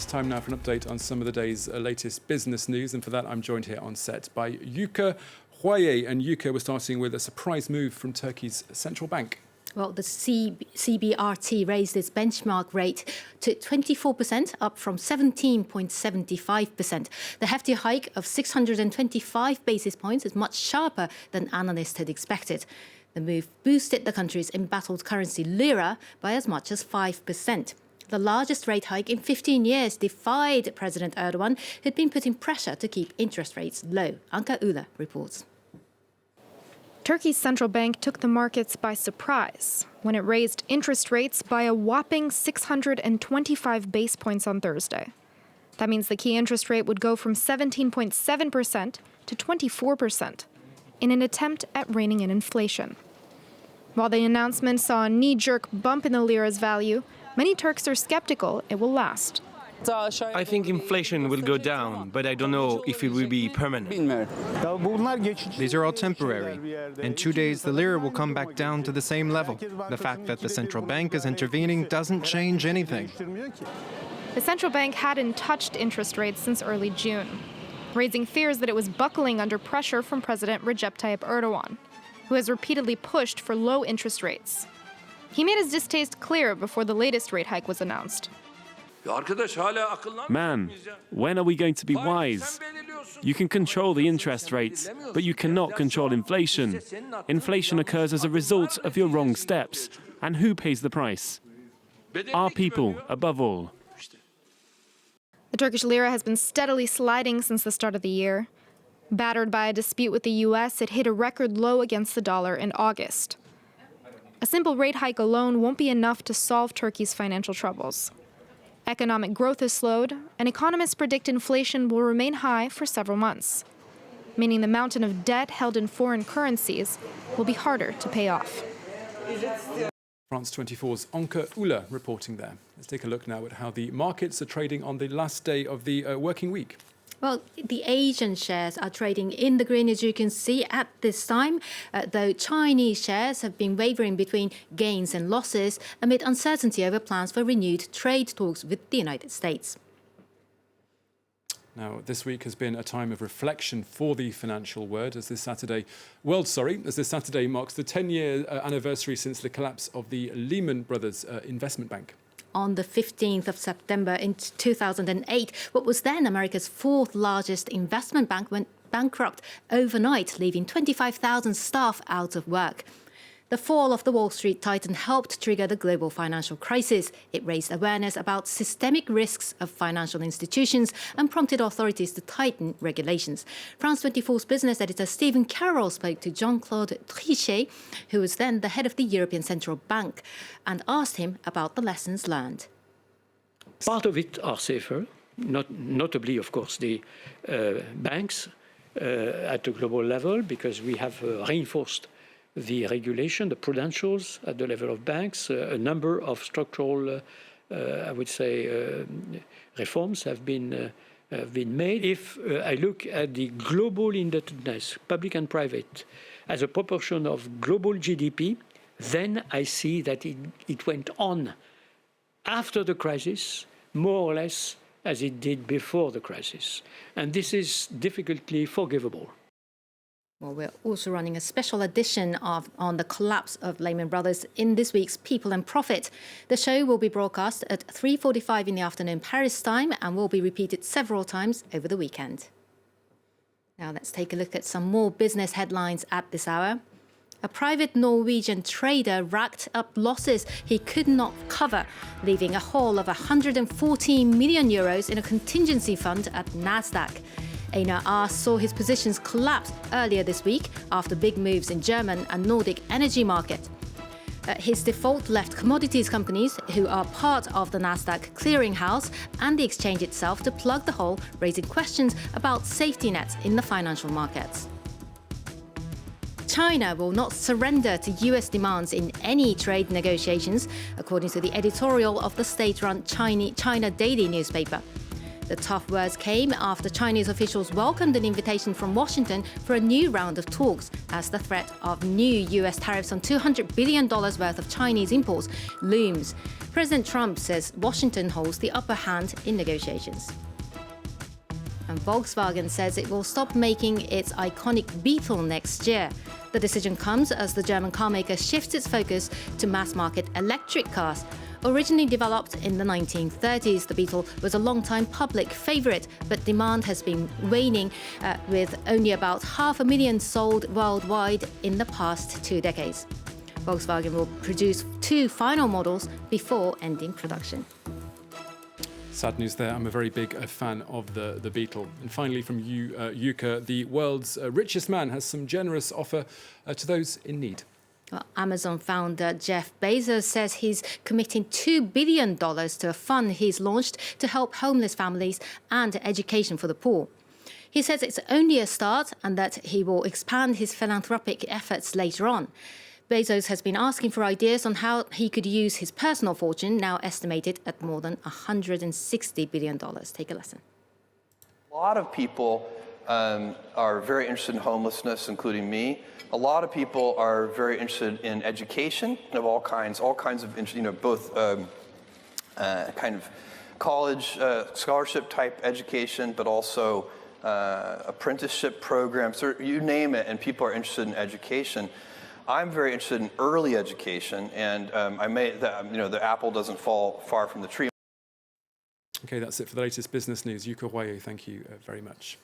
It's time now for an update on some of the day's latest business news, and for that I'm joined here on set by Yuka Huaye. And Yuka, we're starting with a surprise move from Turkey's central bank. Well, the CBRT raised its benchmark rate to 24%, up from 17.75%. The hefty hike of 625 basis points is much sharper than analysts had expected. The move boosted the country's embattled currency lira by as much as 5%. The largest rate hike in 15 years defied President Erdogan, who'd been putting pressure to keep interest rates low. Anka Ula reports. Turkey's central bank took the markets by surprise when it raised interest rates by a whopping 625 base points on Thursday. That means the key interest rate would go from 17.7% to 24% in an attempt at reining in inflation. While the announcement saw a knee-jerk bump in the lira's value, many Turks are skeptical it will last. I think inflation will go down, but I don't know if it will be permanent. These are all temporary. In 2 days, the lira will come back down to the same level. The fact that the central bank is intervening doesn't change anything. The central bank hadn't touched interest rates since early June, raising fears that it was buckling under pressure from President Recep Tayyip Erdogan, who has repeatedly pushed for low interest rates. He made his distaste clear before the latest rate hike was announced. Man, when are we going to be wise? You can control the interest rates, but you cannot control inflation. Inflation occurs as a result of your wrong steps. And who pays the price? Our people, above all. The Turkish lira has been steadily sliding since the start of the year. Battered by a dispute with the U.S., it hit a record low against the dollar in August. A simple rate hike alone won't be enough to solve Turkey's financial troubles. Economic growth has slowed, and economists predict inflation will remain high for several months, meaning the mountain of debt held in foreign currencies will be harder to pay off. France 24's Anka Ula reporting there. Let's take a look now at how the markets are trading on the last day of the working week. Well, the Asian shares are trading in the green, as you can see at this time, though Chinese shares have been wavering between gains and losses amid uncertainty over plans for renewed trade talks with the United States. Now, this week has been a time of reflection for the financial world as this Saturday marks the 10-year anniversary since the collapse of the Lehman Brothers investment bank. On the 15th of September in 2008, what was then America's fourth largest investment bank went bankrupt overnight, leaving 25,000 staff out of work. The fall of the Wall Street titan helped trigger the global financial crisis. It raised awareness about systemic risks of financial institutions and prompted authorities to tighten regulations. France 24's business editor Stephen Carroll spoke to Jean-Claude Trichet, who was then the head of the European Central Bank, and asked him about the lessons learned. Part of it are safer, notably, of course, the banks at a global level, because we have reinforced the regulation, the prudentials at the level of banks. A number of structural, I would say, reforms have been made. If I look at the global indebtedness, public and private, as a proportion of global GDP, then I see that it went on after the crisis, more or less as it did before the crisis. And this is difficultly forgivable. Well, we're also running a special edition on the collapse of Lehman Brothers in this week's People and Profit. The show will be broadcast at 3:45 in the afternoon Paris time and will be repeated several times over the weekend. Now let's take a look at some more business headlines at this hour. A private Norwegian trader racked up losses he could not cover, leaving a haul of 114 million euros in a contingency fund at Nasdaq. Einar A. saw his positions collapse earlier this week after big moves in German and Nordic energy market. His default left commodities companies, who are part of the Nasdaq clearinghouse, and the exchange itself to plug the hole, raising questions about safety nets in the financial markets. China will not surrender to US demands in any trade negotiations, according to the editorial of the state-run China Daily newspaper. The tough words came after Chinese officials welcomed an invitation from Washington for a new round of talks as the threat of new US tariffs on $200 billion worth of Chinese imports looms. President Trump says Washington holds the upper hand in negotiations. And Volkswagen says it will stop making its iconic Beetle next year. The decision comes as the German carmaker shifts its focus to mass-market electric cars. Originally developed in the 1930s, the Beetle was a long-time public favourite, but demand has been waning, with only about 500,000 sold worldwide in the past 2 decades. Volkswagen will produce 2 final models before ending production. Sad news there. I'm a very big fan of the Beetle. And finally, from you, Yuka, the world's richest man has some generous offer to those in need. Well, Amazon founder Jeff Bezos says he's committing $2 billion to a fund he's launched to help homeless families and education for the poor. He says it's only a start and that he will expand his philanthropic efforts later on. Bezos has been asking for ideas on how he could use his personal fortune, now estimated at more than $160 billion. Take a listen. A lot of people are very interested in homelessness, including me. A lot of people are very interested in education of all kinds of interest, both kind of college scholarship type education, but also apprenticeship programs, or you name it, and people are interested in education. I'm very interested in early education, and the apple doesn't fall far from the tree. Okay, that's it for the latest business news. Yuka Huayo, thank you very much.